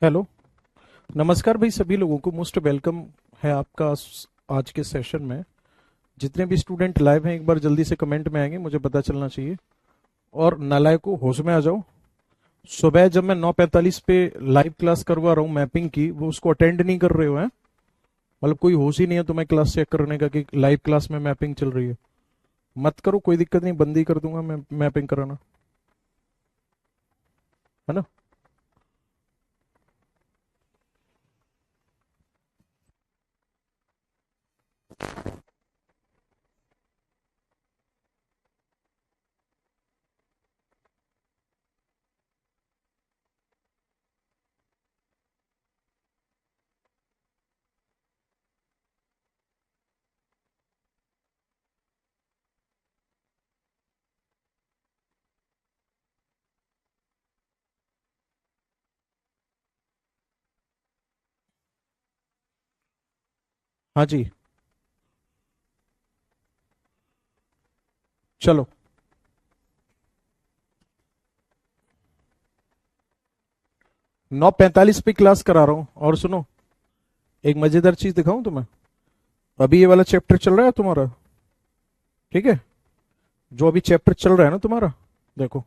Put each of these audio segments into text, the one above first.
Hello. नमस्कार भाई, सभी लोगों को मोस्ट वेलकम है आपका आज के सेशन में। जितने भी स्टूडेंट लाइव हैं एक बार जल्दी से कमेंट में आएंगे, मुझे पता चलना चाहिए। और नालायकों होश में आ जाओ। सुबह जब मैं 9:45 पे लाइव क्लास करवा रहा हूँ मैपिंग की, वो उसको अटेंड नहीं कर रहे हो हैं। मतलब कोई होश ही नहीं है तुम्हें क्लास चेक करने का कि लाइव क्लास में मैपिंग चल रही है। मत करो, कोई दिक्कत नहीं, बंद ही कर दूंगा मैं मैपिंग कराना, है ना। हाँ जी, चलो। 9:45 पे क्लास करा रहा हूँ, और सुनो, एक मजेदार चीज दिखाऊं तुम्हें। अभी ये वाला चैप्टर चल रहा है तुम्हारा, ठीक है। जो अभी चैप्टर चल रहा है ना तुम्हारा, देखो,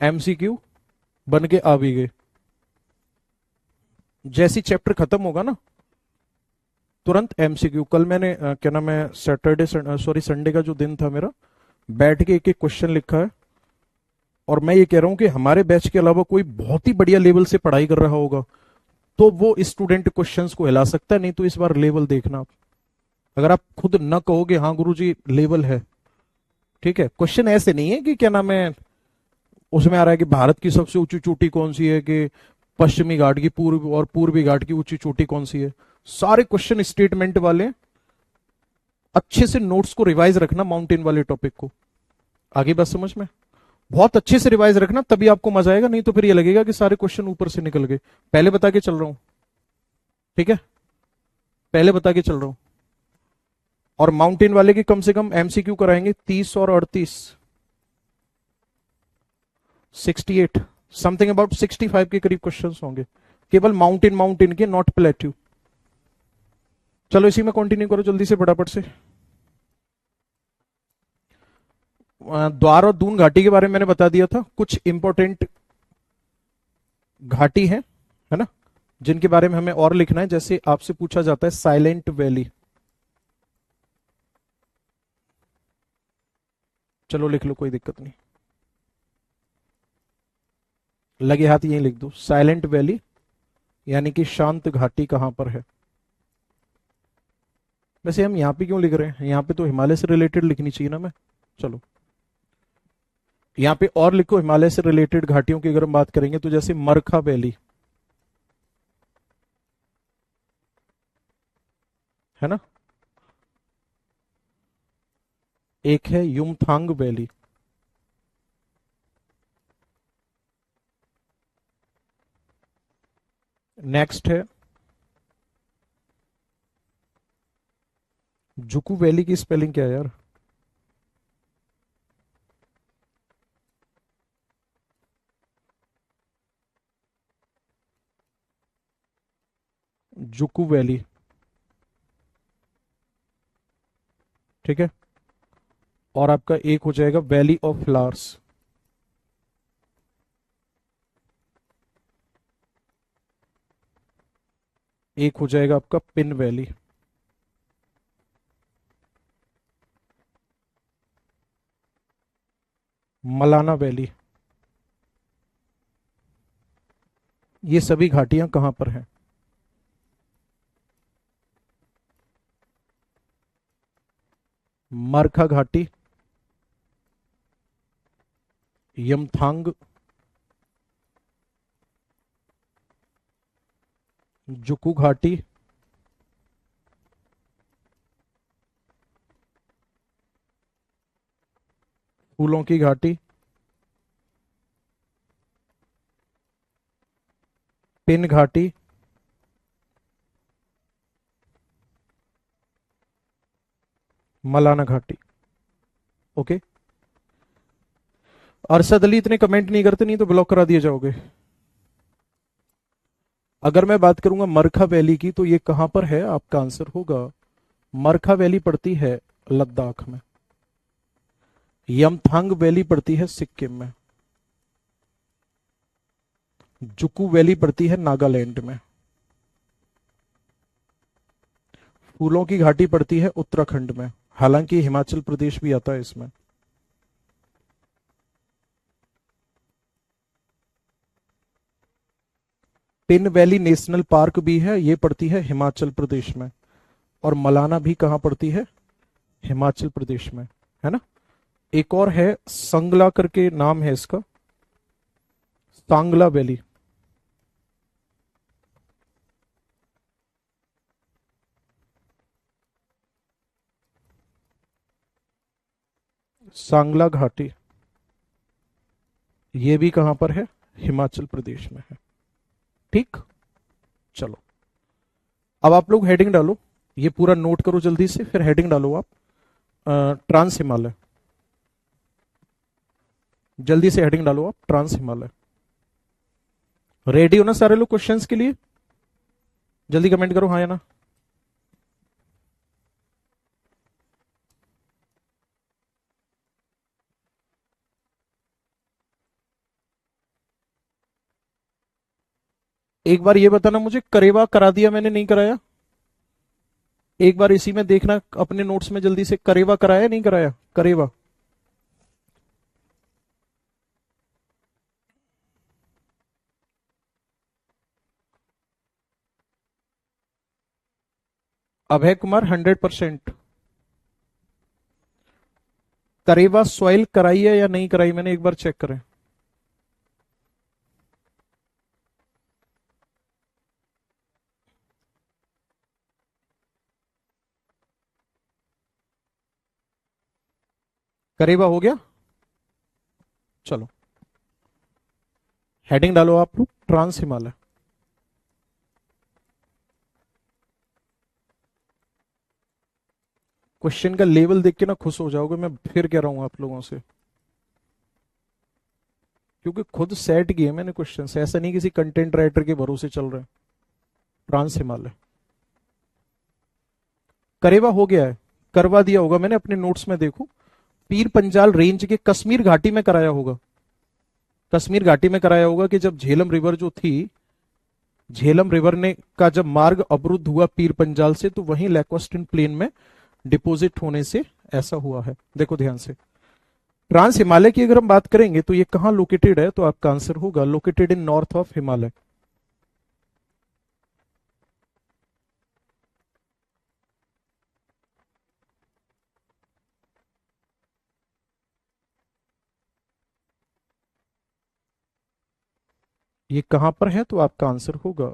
एमसीक्यू बन के आ भी गए। जैसी चैप्टर खत्म होगा ना, तुरंत एमसीक्यू। कल मैंने क्या नाम है, सैटरडे सॉरी संडे का जो दिन था मेरा, बैठ के एक एक क्वेश्चन लिखा है। और मैं ये कह रहा हूं कि हमारे बैच के अलावा कोई बहुत ही बढ़िया लेवल से पढ़ाई कर रहा होगा तो वो स्टूडेंट क्वेश्चंस को हिला सकता है। नहीं तो इस बार लेवल देखना आप। अगर आप खुद न कहोगे हाँ गुरुजी लेवल है, ठीक है। क्वेश्चन ऐसे नहीं है कि क्या नाम है, उसमें आ रहा है कि भारत की सबसे ऊंची चोटी कौन सी है, कि पश्चिमी घाट की पूर्व और पूर्वी घाट की ऊंची चोटी कौन सी है। सारे क्वेश्चन स्टेटमेंट वाले। अच्छे से नोट्स को रिवाइज रखना, माउंटेन वाले टॉपिक को। आगे बात समझ में। बहुत अच्छे से रिवाइज रखना, तभी आपको मजा आएगा। नहीं तो फिर ये लगेगा कि सारे क्वेश्चन ऊपर से निकल गए। पहले बता के चल रहा हूं, ठीक है। पहले बता के चल रहा हूं। और माउंटेन वाले की कम से कम एमसीक्यू कराएंगे 30 और 38, 68, समथिंग अबाउट 65 के करीब क्वेश्चंस होंगे, केवल माउंटेन माउंटेन के, नॉट प्लेट्यू। चलो इसी में कंटिन्यू करो जल्दी से फटाफट से। द्वार और दून घाटी के बारे में मैंने बता दिया था। कुछ इंपॉर्टेंट घाटी है ना, जिनके बारे में हमें और लिखना है। जैसे आपसे पूछा जाता है साइलेंट वैली, चलो लिख लो, कोई दिक्कत नहीं। लगे हाथ यहीं लिख दो, साइलेंट वैली यानी कि शांत घाटी कहां पर है। वैसे हम यहाँ पे क्यों लिख रहे हैं, यहाँ पे तो हिमालय से रिलेटेड लिखनी चाहिए ना मैं। चलो यहाँ पे और लिखो, हिमालय से रिलेटेड घाटियों की अगर हम बात करेंगे तो जैसे मरखा वैली, है ना। एक है युमथांग वैली। नेक्स्ट है जुकू वैली की स्पेलिंग क्या है यार। जुकू वैली, ठीक है। और आपका एक हो जाएगा वैली ऑफ फ्लावर्स। एक हो जाएगा आपका पिन वैली। मलाना वैली। ये सभी घाटियां कहां पर हैं। मरखा घाटी, यमथांग, जुकू घाटी, फूलों की घाटी, पिन घाटी, मलाना घाटी। ओके। अरशद अली इतने कमेंट नहीं करते, नहीं तो ब्लॉक करा दिए जाओगे। अगर मैं बात करूंगा मरखा वैली की, तो ये कहां पर है? आपका आंसर होगा मरखा वैली पड़ती है लद्दाख में। यमथांग वैली पड़ती है सिक्किम में। जुकू वैली पड़ती है नागालैंड में। फूलों की घाटी पड़ती है उत्तराखंड में। हालांकि हिमाचल प्रदेश भी आता है इसमें। पिन वैली नेशनल पार्क भी है, ये पड़ती है हिमाचल प्रदेश में। और मलाना भी कहां पड़ती है? हिमाचल प्रदेश में, है ना। एक और है संगला करके नाम है इसका, सांगला वैली। सांगला घाटी, ये भी कहां पर है? हिमाचल प्रदेश में है। ठीक। चलो, अब आप लोग हेडिंग डालो, ये पूरा नोट करो जल्दी से, फिर हेडिंग डालो आप। ट्रांस हिमालय, जल्दी से हेडिंग डालो आप, ट्रांस हिमालय। रेडी हो ना सारे लोग क्वेश्चंस के लिए? जल्दी कमेंट करो हाँ या ना। एक बार ये बताना मुझे, करेवा करा दिया मैंने, नहीं कराया? एक बार इसी में देखना अपने नोट्स में जल्दी से, करेवा कराया नहीं कराया? करेवा। अभय कुमार 100%। करेवा सॉइल कराई है या नहीं कराई मैंने, एक बार चेक करें। करेवा हो गया। चलो, हेडिंग डालो आप लोग, ट्रांस हिमालय। क्वेश्चन का लेवल देख के ना खुश हो जाओगे, मैं फिर कह रहा हूं आप लोगों से, क्योंकि खुद सेट किए मैंने क्वेश्चन से, ऐसा नहीं किसी कंटेंट राइटर के भरोसे चल रहे हैं। ट्रांस हिमालय, करेवा हो गया है, करवा दिया होगा मैंने अपने नोट्स में, देखो। पीर पंजाल रेंज के कश्मीर घाटी में कराया होगा। कश्मीर घाटी में कराया होगा कि जब झेलम रिवर जो थी, झेलम रिवर ने का जब मार्ग अवरुद्ध हुआ पीर पंजाल से, तो वहीं लैक्वास्टिन प्लेन में डिपॉजिट होने से ऐसा हुआ है। देखो ध्यान से, ट्रांस हिमालय की अगर हम बात करेंगे तो ये कहां लोकेटेड है, तो आपका आंसर होगा located in north of Himalaya. ये कहां पर है, तो आपका आंसर होगा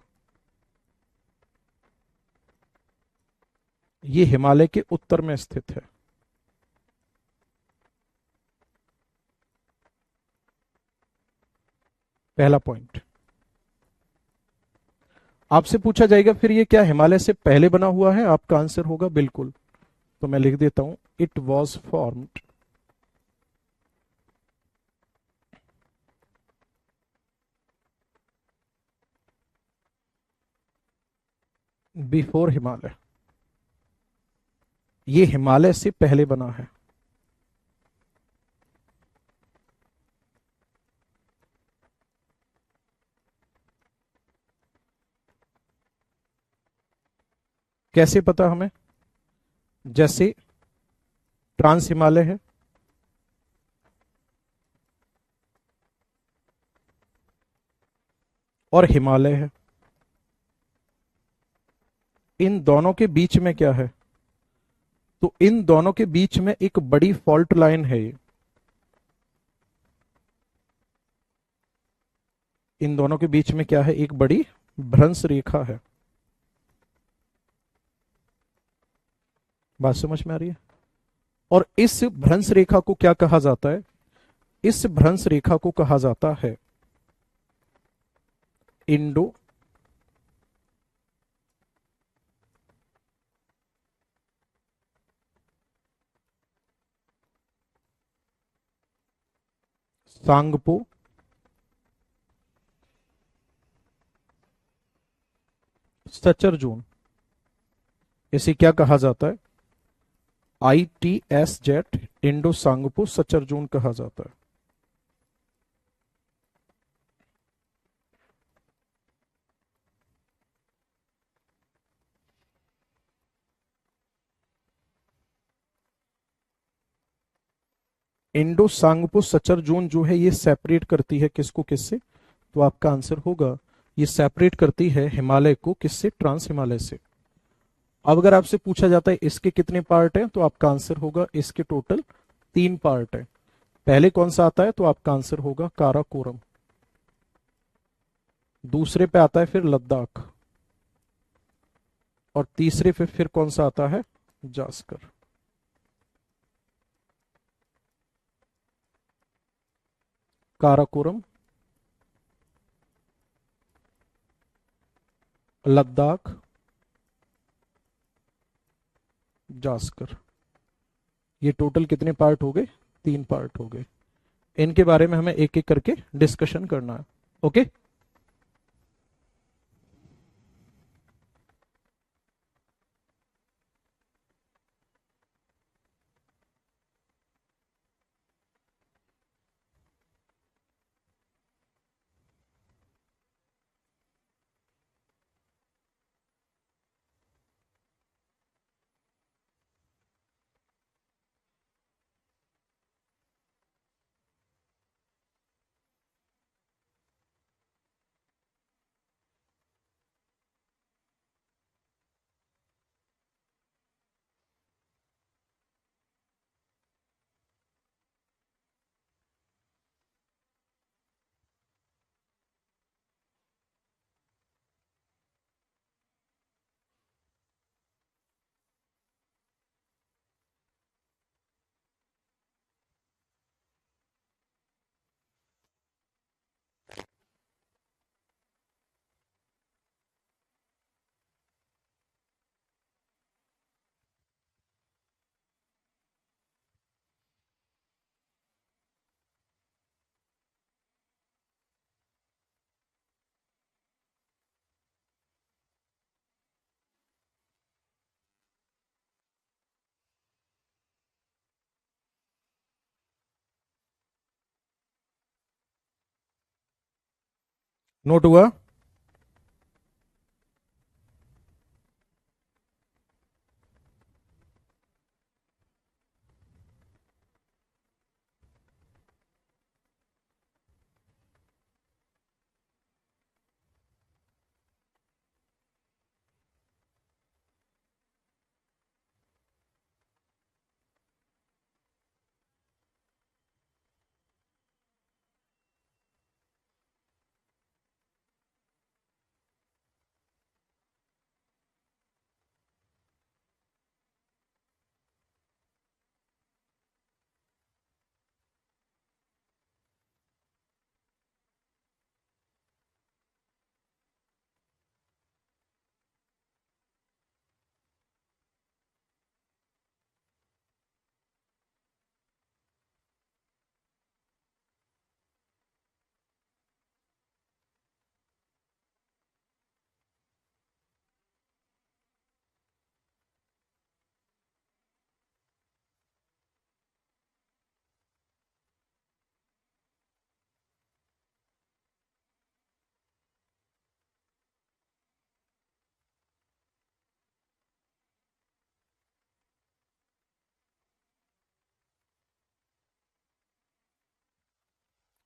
ये हिमालय के उत्तर में स्थित है। पहला पॉइंट। आपसे पूछा जाएगा फिर ये क्या हिमालय से पहले बना हुआ है, आपका आंसर होगा बिल्कुल। तो मैं लिख देता हूं, it was formed before Himalaya. ये हिमालय से पहले बना है। कैसे पता हमें? जैसे ट्रांस हिमालय है, और हिमालय है, इन दोनों के बीच में क्या है? तो इन दोनों के बीच में एक बड़ी फॉल्ट लाइन है ये। इन दोनों के बीच में क्या है? एक बड़ी भ्रंश रेखा है। बात समझ में आ रही है? और इस भ्रंश रेखा को क्या कहा जाता है? इस भ्रंश रेखा को कहा जाता है इंडो सांगपो सचर जून, इसे क्या कहा जाता है? ITS जेट इंडो सांगपो सचर जून कहा जाता है। इंडो सांगपो सचर जून जो है ये सेपरेट करती है किसको किससे? तो आपका आंसर होगा ये सेपरेट करती है हिमालय को किससे? ट्रांस हिमालय से। अब अगर आपसे पूछा जाता है इसके कितने पार्ट हैं, तो आपका आंसर होगा इसके टोटल 3 पार्ट है। पहले कौन सा आता है? तो आपका आंसर होगा काराकोरम। दूसरे पे आता है फिर लद्दाख, और तीसरे पे फिर कौन सा आता है? जास्कर। काराकोरम, लद्दाख, जास्कर, ये टोटल कितने पार्ट हो गए? 3 पार्ट हो गए। इनके बारे में हमें एक एक करके डिस्कशन करना है। ओके। नोट हुआ?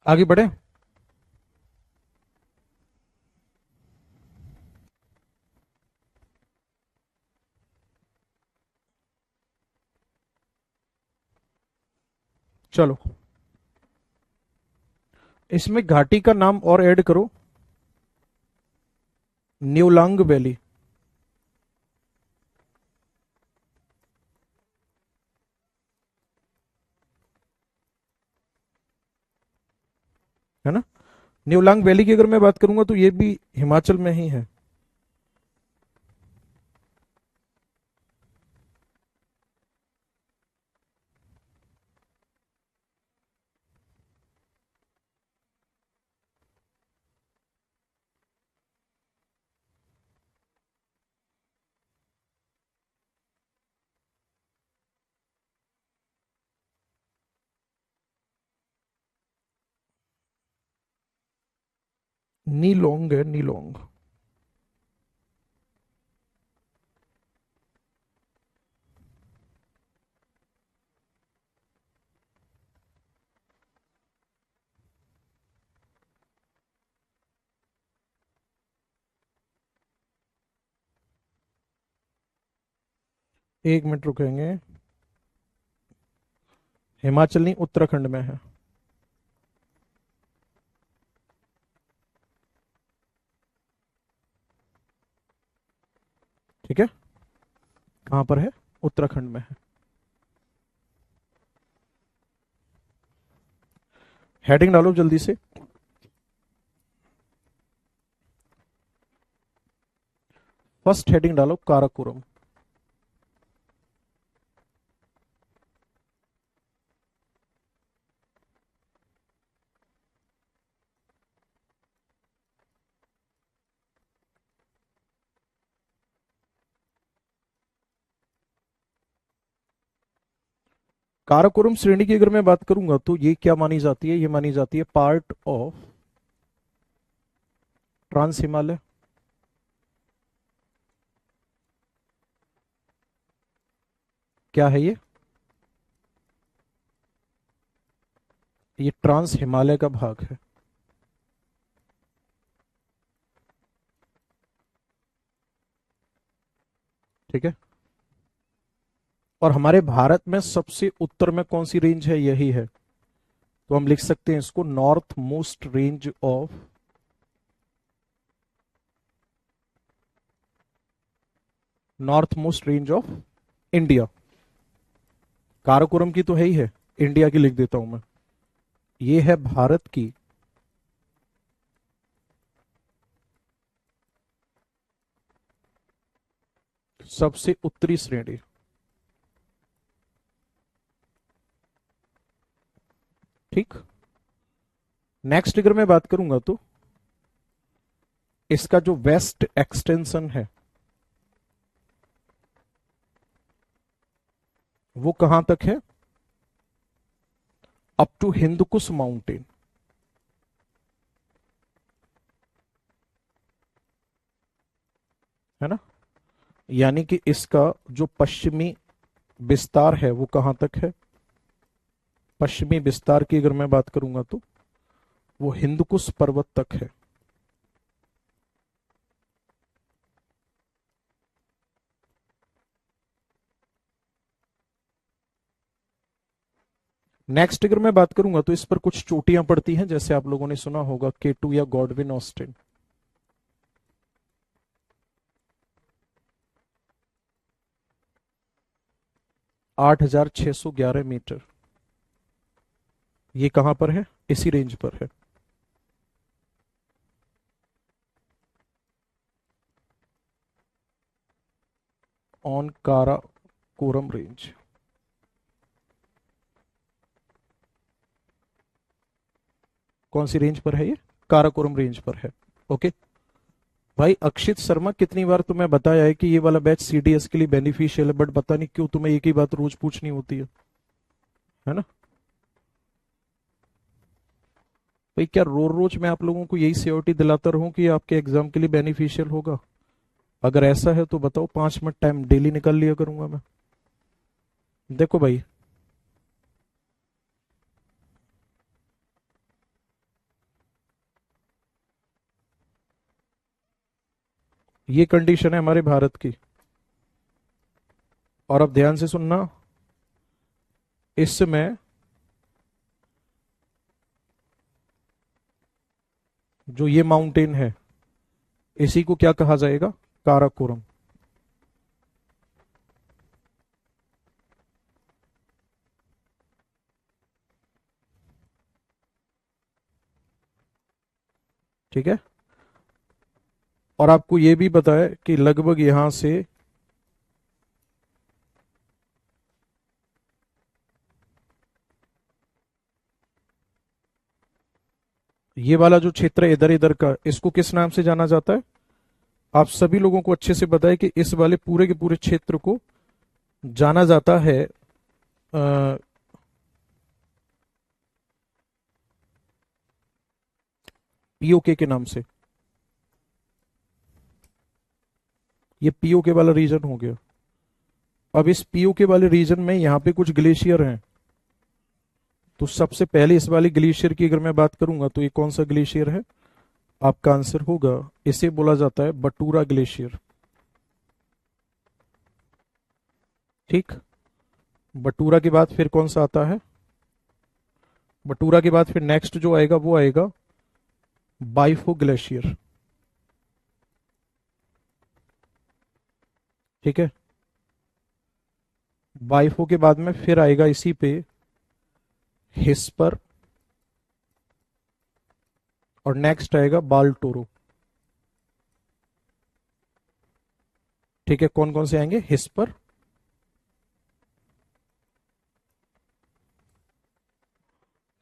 आगे बढ़े। चलो, इसमें घाटी का नाम और ऐड करो, न्यूलांग वैली। है ना? न्यूलांग वैली की अगर मैं बात करूंगा तो ये भी हिमाचल में ही है। नीलोंग है, नीलोंग। एक मिनट रुकेंगे। हिमाचल नहीं, उत्तराखंड में है। ठीक है, कहां पर है? उत्तराखंड में है। हेडिंग डालो जल्दी से। फर्स्ट हेडिंग डालो काराकोरम। काराकोरम श्रेणी की अगर मैं बात करूंगा तो ये क्या मानी जाती है? ये मानी जाती है पार्ट ऑफ ट्रांस हिमालय। क्या है ये ट्रांस हिमालय का भाग है। ठीक है, और हमारे भारत में सबसे उत्तर में कौन सी रेंज है? यही है। तो हम लिख सकते हैं इसको north most range of north most range of India. Karakoram की तो है ही है, इंडिया की लिख देता हूं मैं। ये है भारत की सबसे उत्तरी श्रेणी। ठीक, नेक्स्ट अगर मैं बात करूंगा तो इसका जो वेस्ट एक्सटेंशन है वो कहां तक है? Up to Hindukush mountain. है ना? यानी कि इसका जो पश्चिमी विस्तार है वो कहां तक है? पश्चिमी विस्तार की अगर मैं बात करूंगा तो वो हिंदकुश पर्वत तक है। नेक्स्ट अगर मैं बात करूंगा तो इस पर कुछ चोटियां पड़ती हैं, जैसे आप लोगों ने सुना होगा केटू या गॉडविन ऑस्टिन। 8,611 मीटर। ये कहां पर है? इसी रेंज पर है। On Karakoram range. कौन सी रेंज पर है ये? काराकोरम रेंज पर है। ओके भाई। अक्षित शर्मा, कितनी बार तुम्हें बताया है कि ये वाला बैच सीडीएस के लिए बेनिफिशियल है, बट पता नहीं क्यों तुम्हें एक ही बात रोज पूछनी होती है ना? भाई क्या रोज रोज मैं आप लोगों को यही सियोरिटी दिलाता रहूं कि आपके एग्जाम के लिए बेनिफिशियल होगा? अगर ऐसा है तो बताओ, 5 मिनट टाइम डेली निकाल लिया करूंगा मैं। देखो भाई, ये कंडीशन है हमारे भारत की। और अब ध्यान से सुनना, इस समय जो ये माउंटेन है इसी को क्या कहा जाएगा? काराकोरम। ठीक है, और आपको ये भी पता है कि लगभग यहां से ये वाला जो क्षेत्र है इधर इधर का, इसको किस नाम से जाना जाता है? आप सभी लोगों को अच्छे से पता है कि इस वाले पूरे के पूरे क्षेत्र को जाना जाता है पीओके के नाम से। ये पीओके वाला रीजन हो गया। अब इस पीओके वाले रीजन में यहां पे कुछ ग्लेशियर हैं, तो सबसे पहले इस वाले ग्लेशियर की अगर मैं बात करूंगा तो ये कौन सा ग्लेशियर है? आपका आंसर होगा, इसे बोला जाता है बटूरा ग्लेशियर। ठीक, बटूरा के बाद फिर कौन सा आता है? बटूरा के बाद फिर नेक्स्ट जो आएगा वो आएगा बाइफो ग्लेशियर। ठीक है, बाइफो के बाद में फिर आएगा इसी पे हिस्पर, और नेक्स्ट आएगा बाल्टोरो। ठीक है, कौन कौन से आएंगे? हिस्पर,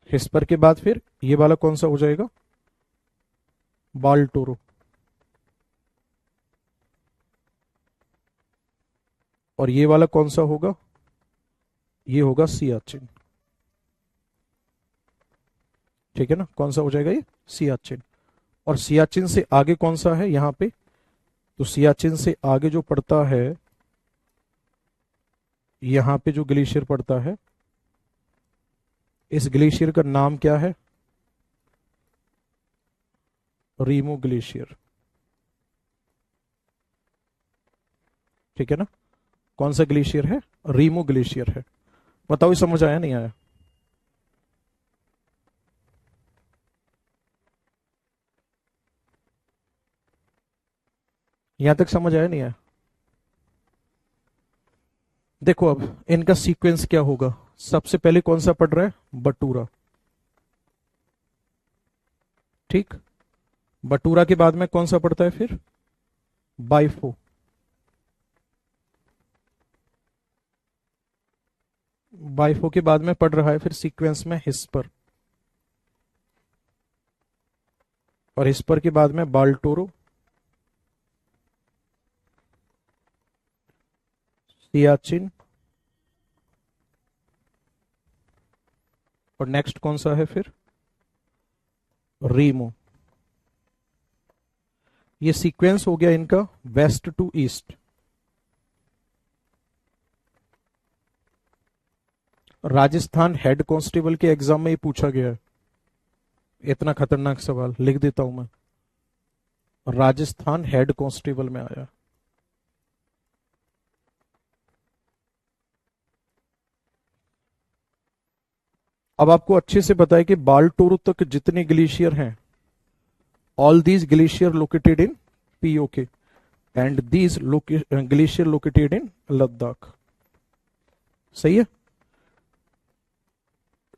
हिस्पर के बाद फिर ये वाला कौन सा हो जाएगा? बाल्टोरो। और ये वाला कौन सा होगा? ये होगा सियाचिन। ठीक है ना, कौन सा हो जाएगा ये? सियाचिन। और सियाचिन से आगे कौन सा है यहां पे? तो सियाचिन से आगे जो पड़ता है, यहां पे जो ग्लेशियर पड़ता है, इस ग्लेशियर का नाम क्या है? रीमो ग्लेशियर। ठीक है ना, कौन सा ग्लेशियर है? रीमो ग्लेशियर है। बताओ ये समझ आया नहीं आया? यहां तक समझ आया नहीं आया? देखो अब इनका सीक्वेंस क्या होगा। सबसे पहले कौन सा पढ़ रहा है? बटूरा। ठीक, बटूरा के बाद में कौन सा पड़ता है फिर? बाइफो। बाइफो के बाद में पढ़ रहा है फिर सीक्वेंस में हिस्पर, और हिस्पर के बाद में बाल्टोरो, सियाचिन, और नेक्स्ट कौन सा है फिर? रीमो। ये सीक्वेंस हो गया इनका west to east. Rajasthan head constable के एग्जाम में ये पूछा गया है। इतना खतरनाक सवाल लिख देता हूं मैं, राजस्थान हेड कांस्टेबल में आया। अब आपको अच्छे से पता है कि बाल्टोरो तक जितने ग्लेशियर हैं, all these glacier located in PoK and these glacier located in Ladakh. सही है।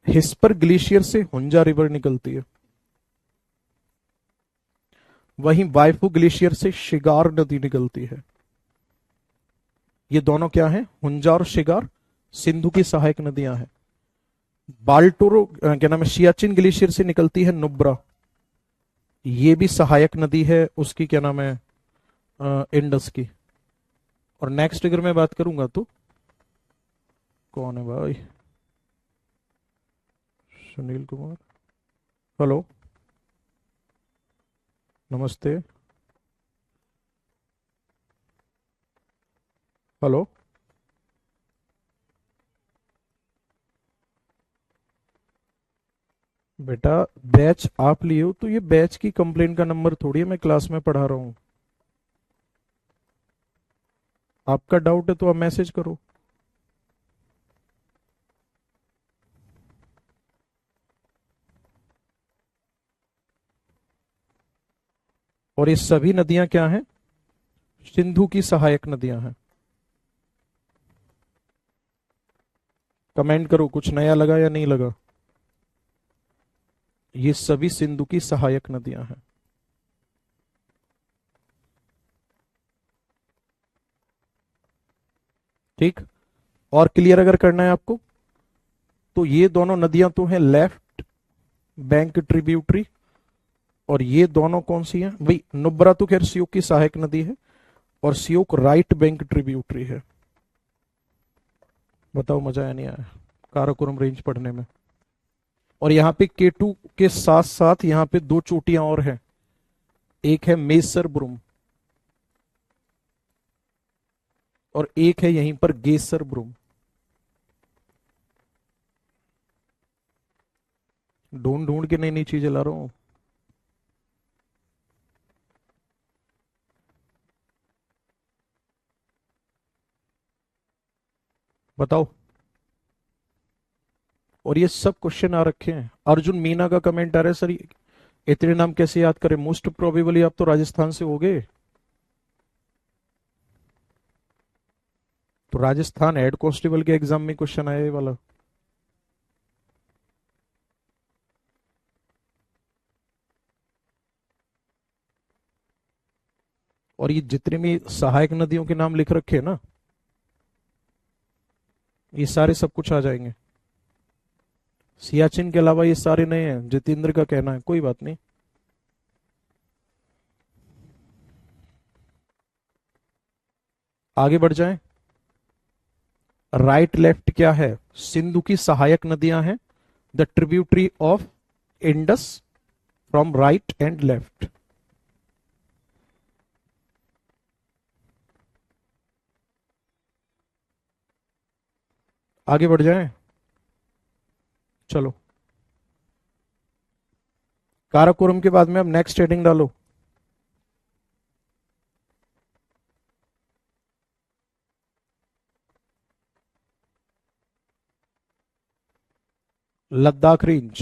हिस्पर ग्लेशियर से हुंजा रिवर निकलती है, वहीं बाइफू ग्लेशियर से शिगार नदी निकलती है। ये दोनों क्या है? हुंजा और शिगार सिंधु की सहायक नदियां हैं। बाल्टोरो क्या नाम है, सियाचिन ग्लेशियर से निकलती है नुब्रा, ये भी सहायक नदी है उसकी, क्या नाम है, इंडस की। और नेक्स्ट अगर मैं बात करूंगा तो कौन है भाई? सुनील कुमार, हेलो, नमस्ते, हेलो। बेटा बैच आप लिए हो तो ये बैच की कंप्लेंट का नंबर थोड़ी है, मैं क्लास में पढ़ा रहा हूं। आपका डाउट है तो आप मैसेज करो। और ये सभी नदियां क्या हैं? सिंधु की सहायक नदियां हैं। कमेंट करो कुछ नया लगा या नहीं लगा। ये सभी सिंधु की सहायक नदियां हैं। ठीक, और क्लियर अगर करना है आपको तो ये दोनों नदियां तो हैं लेफ्ट बैंक ट्रिब्यूटरी, और ये दोनों कौन सी हैं भाई? नुब्रा तो खैर सियोक की सहायक नदी है, और सियोक राइट बैंक ट्रिब्यूटरी है। बताओ मजा आया नहीं आया काराकोरम रेंज पढ़ने में? और यहाँ पे केटू के साथ साथ यहाँ पे दो चोटियां और हैं, एक है मेसर ब्रुम, और एक है यहीं पर गेसर ब्रूम। ढूंढ ढूंढ के नई नई चीजें ला रहा हूं। बताओ। और ये सब क्वेश्चन आ रखे हैं। अर्जुन मीना का कमेंट आ रहा है, सर इतने नाम कैसे याद करें? मोस्ट प्रोबेबली आप तो राजस्थान से होगे। तो राजस्थान हेड कांस्टेबल के एग्जाम में क्वेश्चन आया ये वाला। और ये जितने भी सहायक नदियों के नाम लिख रखे हैं ना, ये सारे सब कुछ आ जाएंगे। सियाचिन के अलावा ये सारे नए हैं, जितेंद्र का कहना है। कोई बात नहीं। आगे बढ़ जाएं। राइट लेफ्ट क्या है? सिंधु की सहायक नदियां हैं, the tributary of Indus, from right and left. आगे बढ़ जाएं। चलो, काराकोरम के बाद में अब नेक्स्ट हेडिंग डालो। लद्दाख रेंज।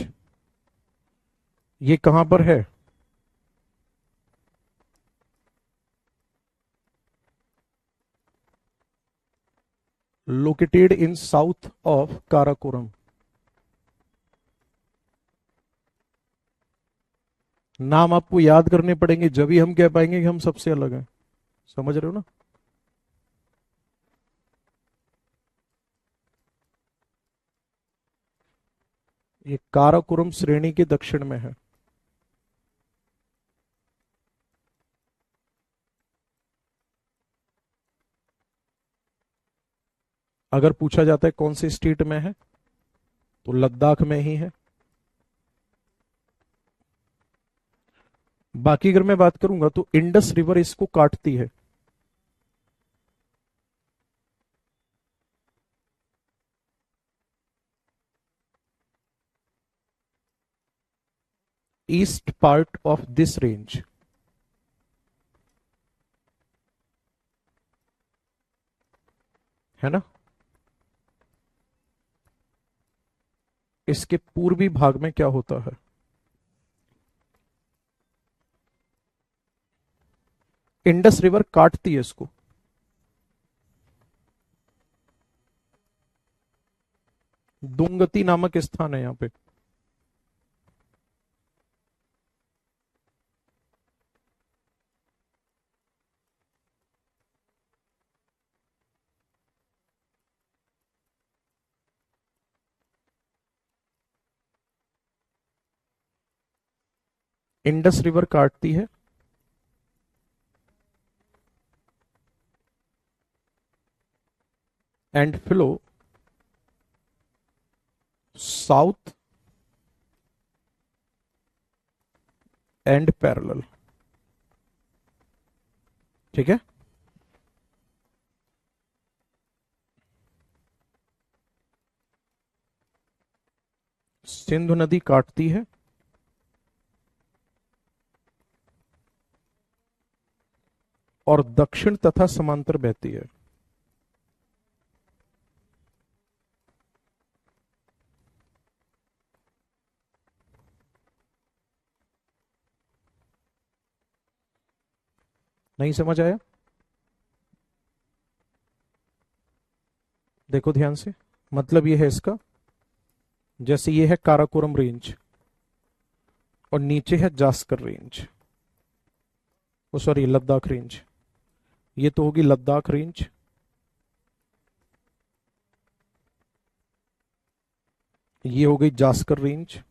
ये कहां पर है? Located in south of Karakoram. नाम आपको याद करने पड़ेंगे, जब ही हम कह पाएंगे कि हम सबसे अलग हैं। समझ रहे हो ना? ये काराकोरम श्रेणी के दक्षिण में है। अगर पूछा जाता है कौन से स्टेट में है, तो लद्दाख में ही है। बाकी अगर मैं बात करूंगा तो इंडस रिवर इसको काटती है। East part of this range. है ना? इसके पूर्वी भाग में क्या होता है? इंडस रिवर काटती है इसको। दुंगती नामक स्थान है यहां पे। इंडस रिवर काटती है and flow south and parallel. ठीक है। सिंधु नदी काटती है और दक्षिण तथा समांतर बहती है। नहीं समझ आया? देखो ध्यान से। मतलब ये है इसका, जैसे ये है काराकोरम रेंज और नीचे है जास्कर रेंज, ओ सॉरी लद्दाख रेंज। ये तो होगी लद्दाख रेंज। ये हो गई जास्कर रेंज।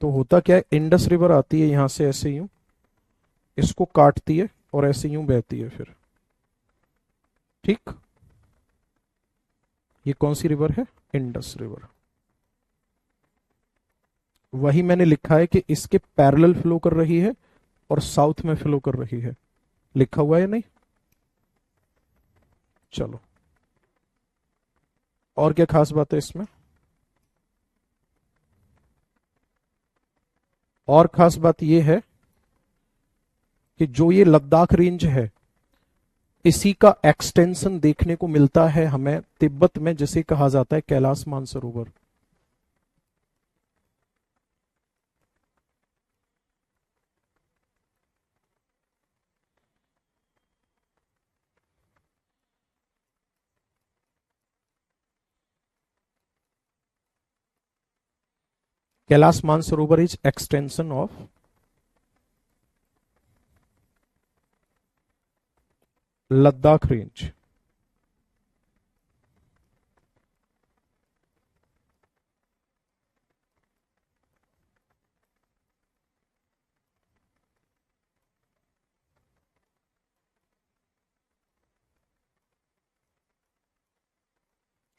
तो होता क्या है, इंडस रिवर आती है यहां से ऐसे यूं, इसको काटती है और ऐसे यूं बहती है फिर। ठीक। ये कौन सी रिवर है? Indus river. वही मैंने लिखा है कि इसके पैरेलल फ्लो कर रही है और साउथ में फ्लो कर रही है। लिखा हुआ है नहीं? चलो, और क्या खास बात है इसमें? और खास बात यह है कि जो ये लद्दाख रेंज है, इसी का एक्सटेंशन देखने को मिलता है हमें तिब्बत में, जिसे कहा जाता है Kailash Mansarovar. Kailash Mansarovar is extension of Ladakh range.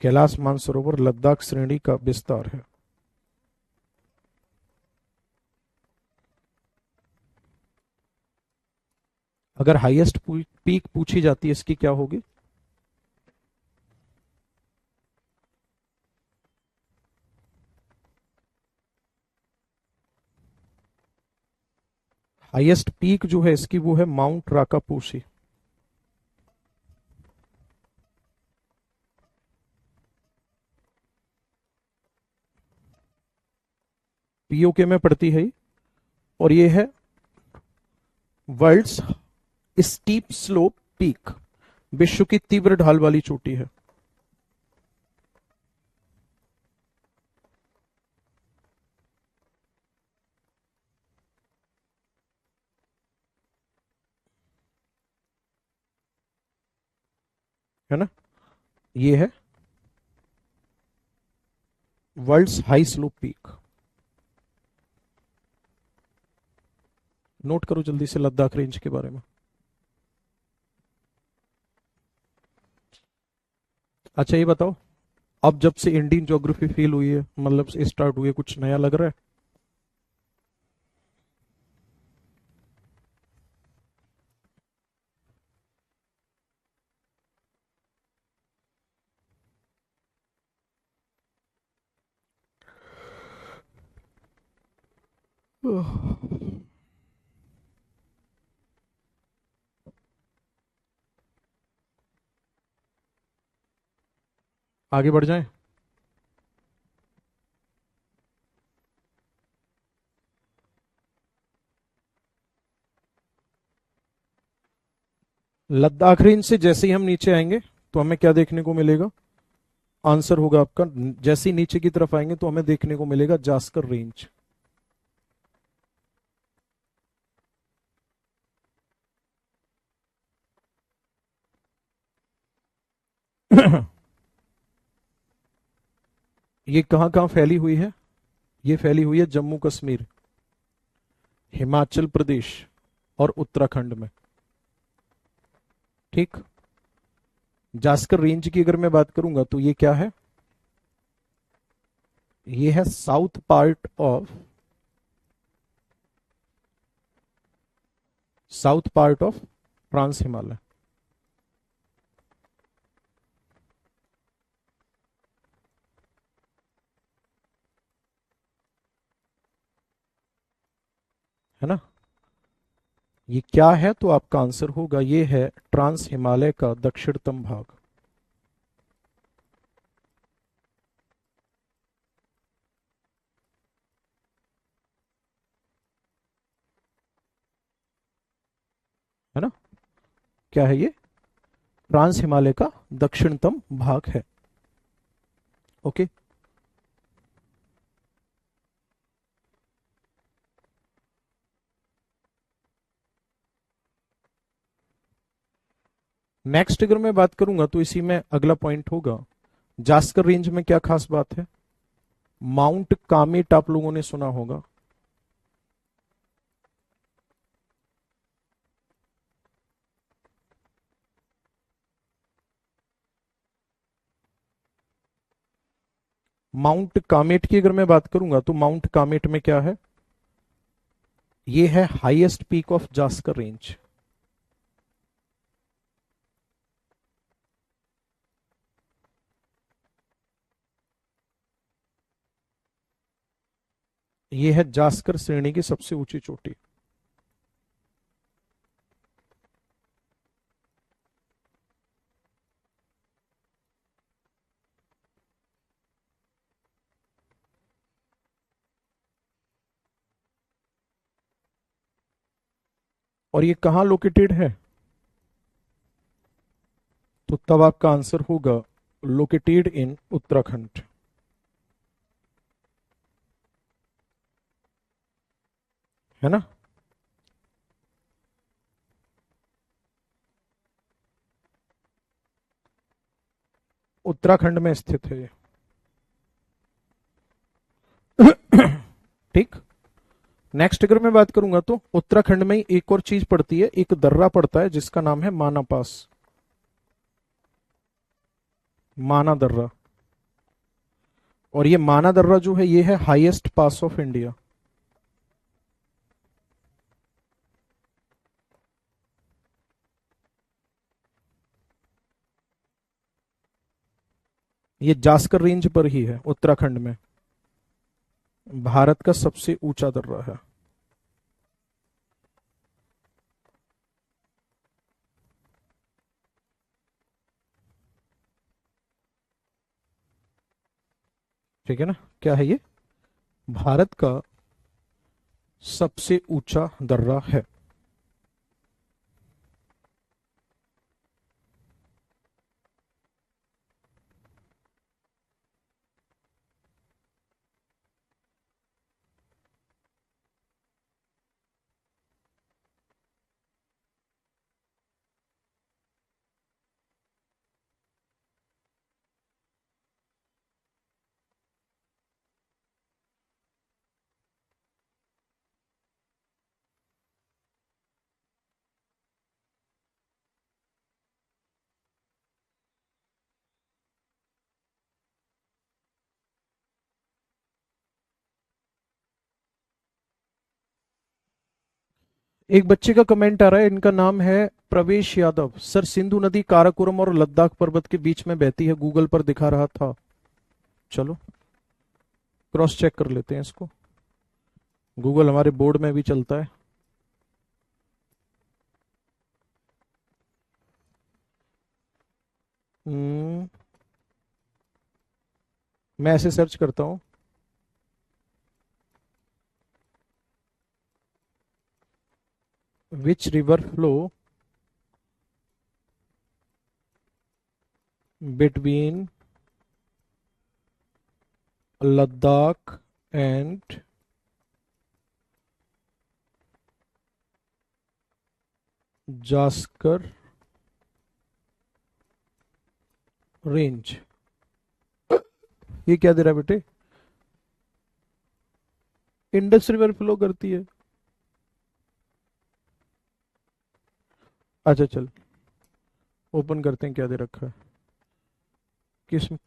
Kailash Mansarovar Ladakh श्रेणी का विस्तार है। अगर हाईएस्ट पीक पूछी जाती है इसकी क्या होगी? हाईएस्ट पीक जो है इसकी वो है माउंट राकापोसी। पीओके में पड़ती है और ये है वर्ल्ड्स स्टीप स्लोप पीक, विश्व की तीव्र ढाल वाली चोटी है। है ना? ये है world's high slope peak. Note करो जल्दी से लद्दाख रेंज के बारे में। अच्छा ये बताओ, अब जब से इंडियन ज्योग्राफी फील हुई है, मतलब स्टार्ट हुई है, कुछ नया लग रहा है? आगे बढ़ जाएं? लद्दाख रेंज से जैसे ही हम नीचे आएंगे तो हमें क्या देखने को मिलेगा? आंसर होगा आपका, जैसे ही नीचे की तरफ आएंगे तो हमें देखने को मिलेगा जास्कर रेंज। ये कहां कहां फैली हुई है? ये फैली हुई है जम्मू कश्मीर, हिमाचल प्रदेश और उत्तराखंड में। ठीक। जास्कर रेंज की अगर मैं बात करूंगा तो ये क्या है? ये है south part of trans Himalaya. है ना? ये क्या है? तो आपका आंसर होगा ये है ट्रांस हिमालय का दक्षिणतम भाग। है ना? क्या है ये? ट्रांस हिमालय का दक्षिणतम भाग है। ओके। नेक्स्ट अगर मैं बात करूंगा तो इसी में अगला पॉइंट होगा, जास्कर रेंज में क्या खास बात है? माउंट कामेट आप लोगों ने सुना होगा। माउंट कामेट की अगर मैं बात करूंगा तो माउंट कामेट में क्या है? ये है highest peak of Zanskar range. ये है जास्कर श्रेणी की सबसे ऊंची चोटी। और ये कहां लोकेटेड है? तो तब आपका आंसर होगा लोकेटेड इन उत्तराखंड। है ना? उत्तराखंड में स्थित है ये। ठीक। नेक्स्ट अगर मैं बात करूंगा तो उत्तराखंड में ही एक और चीज पड़ती है, एक दर्रा पड़ता है जिसका नाम है माना पास। माना दर्रा। और ये माना दर्रा जो है ये है हाईएस्ट पास ऑफ इंडिया। ये जास्कर रेंज पर ही है उत्तराखंड में। भारत का सबसे ऊंचा दर्रा है। ठीक है ना? क्या है ये? भारत का सबसे ऊंचा दर्रा है। एक बच्चे का कमेंट आ रहा है, इनका नाम है प्रवेश यादव। सर सिंधु नदी काराकोरम और लद्दाख पर्वत के बीच में बहती है, गूगल पर दिखा रहा था। चलो क्रॉस चेक कर लेते हैं इसको। गूगल हमारे बोर्ड में भी चलता है। हम्म, मैं ऐसे सर्च करता हूं, which river flow between Ladakh and Zaskar range. ये क्या दे रहा है बेटे? इंडस रिवर फ्लो करती है। अच्छा चल ओपन करते हैं क्या दे रखा है।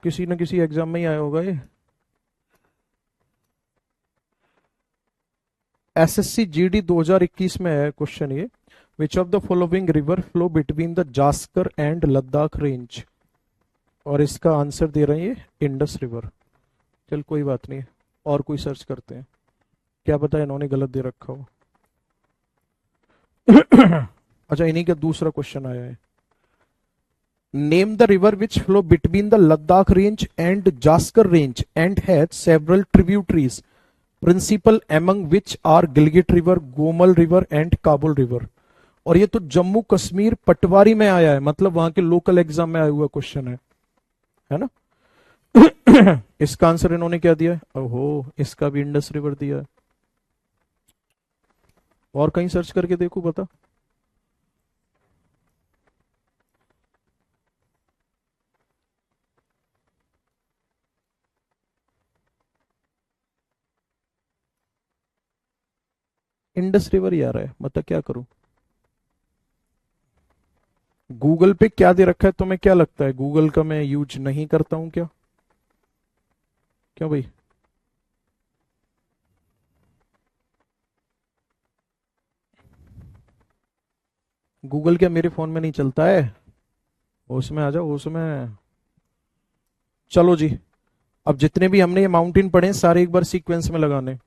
किसी न किसी एग्जाम में ही आया होगा ये। एसएससी जीडी 2021 में है क्वेश्चन ये। Which of the following river flow between the Zanskar and Ladakh range. और इसका आंसर दे रहे हैं ये इंडस रिवर। चल कोई बात नहीं, और कोई सर्च करते हैं, क्या पता इन्होंने गलत दे रखा हो। अच्छा इन्हीं का दूसरा क्वेश्चन आया है। Name the river which flow between the Ladakh range and Zaskar range and has several tributaries, principal among which are Gilgit river, Gomal river and Kabul river. और ये तो जम्मू कश्मीर पटवारी में आया है, मतलब वहां के लोकल एग्जाम में आया हुआ क्वेश्चन है ना? इसका आंसर इन्होंने क्या दिया है? ओहो, इसका भी इंडस रिवर दिया है। और कहीं सर्च करके देखो बता। इंडस रिवर ही आ रहा है, बता क्या करूं। गूगल पे क्या दे रखा है तुम्हें क्या लगता है? गूगल का मैं यूज नहीं करता हूं क्या? क्यों भाई? गूगल क्या मेरे फोन में नहीं चलता है? उसमें आ जाओ उसमें। चलो जी, अब जितने भी हमने ये माउंटेन पढ़े हैं, सारे एक बार सीक्वेंस में लगाने।